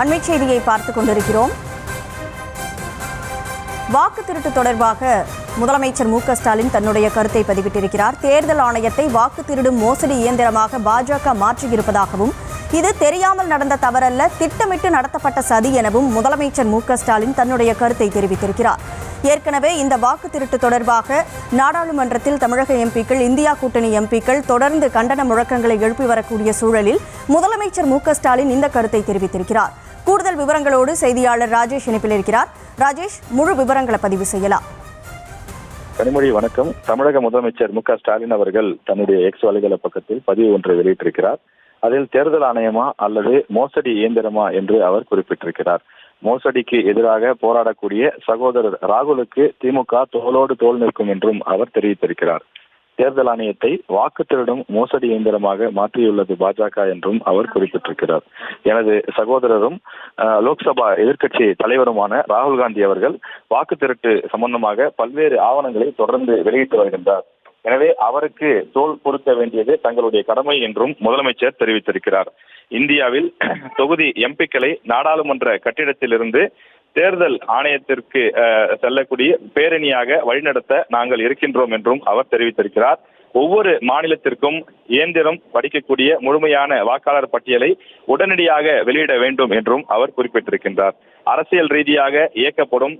அண்மை செய்தியை பார்த்துக் கொண்டிருக்கிறோம். வாக்கு திருட்டு தொடர்பாக முதலமைச்சர் மு.க.ஸ்டாலின் தன்னுடைய கருத்தை பதிவிட்டிருக்கிறார். தேர்தல் ஆணையத்தை வாக்கு திருடும் மோசடி இயந்திரமாக பாஜக மாற்றியிருப்பதாகவும், இது தெரியாமல் நடந்த தவறல்ல, திட்டமிட்டு நடத்தப்பட்ட சதி எனவும் முதலமைச்சர் மு.க.ஸ்டாலின் தன்னுடைய கருத்தை தெரிவித்திருக்கிறார். ஏற்கனவே இந்த வாக்கு திருட்டு தொடர்பாக நாடாளுமன்றத்தில் தமிழக எம்பிக்கள், இந்தியா கூட்டணி எம்பிக்கள் தொடர்ந்து கண்டன முழக்கங்களை எழுப்பி வரக்கூடிய சூழலில் முதலமைச்சர் மு.க.ஸ்டாலின் இந்த கருத்தை தெரிவித்திருக்கிறார். கூடுதல் விவரங்களோடு செய்தியாளர் ராஜேஷ் இணைப்பில் இருக்கிறார். ராஜேஷ், முழு விவரங்களை பதிவு செய்யலாம். கனிமொழி, வணக்கம். தமிழக முதலமைச்சர் மு.க.ஸ்டாலின் அவர்கள் தன்னுடைய எக்ஸ் வலைதள பக்கத்தில் பதிவு ஒன்றை வெளியிட்டிருக்கிறார். அதில் தேர்தல் ஆணையமா அல்லது மோசடி இயந்திரமா என்று அவர் குறிப்பிட்டிருக்கிறார். மோசடிக்கு எதிராக போராடக்கூடிய சகோதரர் ராகுலுக்கு திமுக தோளோடு தோள் நிற்கும் என்றும் அவர் தெரிவித்திருக்கிறார். தேர்தல் ஆணையத்தை வாக்கு திருடும் மோசடி இயந்திரமாக மாற்றியுள்ளது பாஜக என்றும் அவர் குறிப்பிட்டிருக்கிறார். எனது சகோதரரும் லோக்சபா எதிர்க்கட்சி தலைவருமான ராகுல் காந்தி அவர்கள் வாக்கு திருட்டு சம்பந்தமாக பல்வேறு ஆவணங்களை தொடர்ந்து வெளியிட்டு வருகின்றார். எனவே அவருக்கு தோள் பொருத்த வேண்டியது தங்களுடைய கடமை என்றும் முதலமைச்சர் தெரிவித்திருக்கிறார். இந்தியாவில் தொகுதி எம்பிக்களை நாடாளுமன்ற கட்டிடத்திலிருந்து தேர்தல் ஆணையத்திற்கு செல்லக்கூடிய பேரணியாக வழிநடத்த நாங்கள் இருக்கின்றோம் என்றும் அவர் தெரிவித்திருக்கிறார். ஒவ்வொரு மாநிலத்திற்கும் இயந்திரம் படிக்கக்கூடிய முழுமையான வாக்காளர் பட்டியலை உடனடியாக வெளியிட வேண்டும் என்றும் அவர் குறிப்பிட்டிருக்கின்றார். அரசியல் ரீதியாக இயக்கப்படும்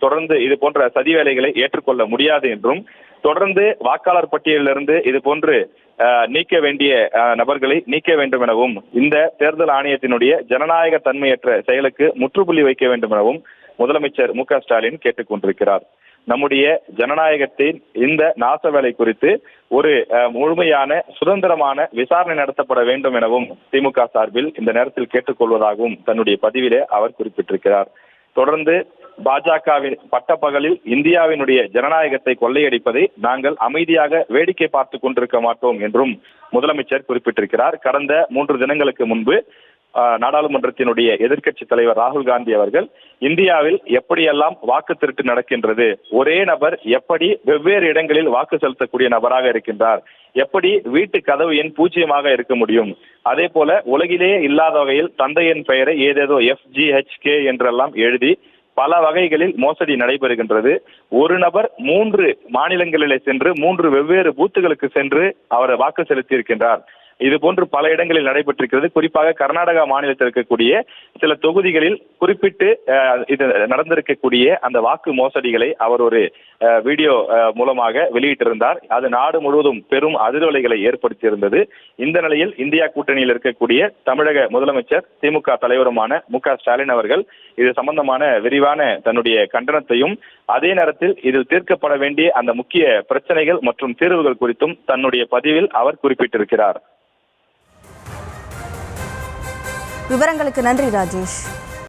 தொடர்ந்து இது போன்ற சதி வேலைகளை ஏற்றுக்கொள்ள முடியாது என்றும், தொடர்ந்து வாக்காளர் பட்டியலிலிருந்து இது போன்று நீக்க வேண்டிய நபர்களை நீக்க வேண்டும் எனவும், இந்த தேர்தல் ஆணையத்தினுடைய ஜனநாயக தன்மையற்ற செயலுக்கு முற்றுப்புள்ளி வைக்க வேண்டும் எனவும் முதலமைச்சர் மு.க.ஸ்டாலின் கேட்டுக் கொண்டிருக்கிறார். நம்முடைய ஜனநாயகத்தின் இந்த நாச வேலை குறித்து ஒரு முழுமையான சுதந்திரமான விசாரணை நடத்தப்பட வேண்டும் எனவும் திமுக சார்பில் இந்த நேரத்தில் கேட்டுக்கொள்வதாகவும் தன்னுடைய பதிவிலே அவர் குறிப்பிட்டிருக்கிறார். தொடர்ந்து பாஜகவின் பட்டப்பகலில் இந்தியாவினுடைய ஜனநாயகத்தை கொள்ளையடிப்பதை நாங்கள் அமைதியாக வேடிக்கை பார்த்து கொண்டிருக்க மாட்டோம் என்றும் முதலமைச்சர் குறிப்பிட்டிருக்கிறார். கடந்த 3 தினங்களுக்கு முன்பு நாடாளுமன்றத்தினுடைய எதிர்க்கட்சி தலைவர் ராகுல் காந்தி அவர்கள் இந்தியாவில் எப்படியெல்லாம் வாக்கு திருட்டு நடக்கின்றது, ஒரே நபர் எப்படி வெவ்வேறு இடங்களில் வாக்கு செலுத்தக்கூடிய நபராக இருக்கின்றார், எப்படி வீட்டு கதவு எண் 0 இருக்க முடியும், அதே போல உலகிலேயே இல்லாத வகையில் தந்தையின் பெயரை ஏதேதோ FGHK என்றெல்லாம் எழுதி பல வகைகளில் மோசடி நடைபெறுகின்றது. ஒரு நபர் 3 மாநிலங்களிலே சென்று 3 வெவ்வேறு பூத்துகளுக்கு சென்று அவர் வாக்கு செலுத்தி இருக்கின்றார். இது போன்று பல இடங்களில் நடைபெற்றிருக்கிறது. குறிப்பாக கர்நாடகா மாநிலத்தில் இருக்கக்கூடிய சில தொகுதிகளில் குறிப்பிட்டு இது நடந்திருக்கக்கூடிய அந்த வாக்கு மோசடிகளை அவர் ஒரு வீடியோ மூலமாக வெளியிட்டிருந்தார். அது நாடு முழுவதும் பெரும் அதிர்வலைகளை ஏற்படுத்தியிருந்தது. இந்த நிலையில் இந்தியா கூட்டணியில் இருக்கக்கூடிய தமிழக முதலமைச்சர் திமுக தலைவருமான மு.க.ஸ்டாலின் அவர்கள் இது சம்பந்தமான விரிவான தன்னுடைய கண்டனத்தையும், அதே நேரத்தில் இதில் தீர்க்கப்பட வேண்டிய அந்த முக்கிய பிரச்சனைகள் மற்றும் தீர்வுகள் குறித்தும் தன்னுடைய பதிவில் அவர் குறிப்பிட்டிருக்கிறார். விவரங்களுக்கு நன்றி ராஜேஷ்.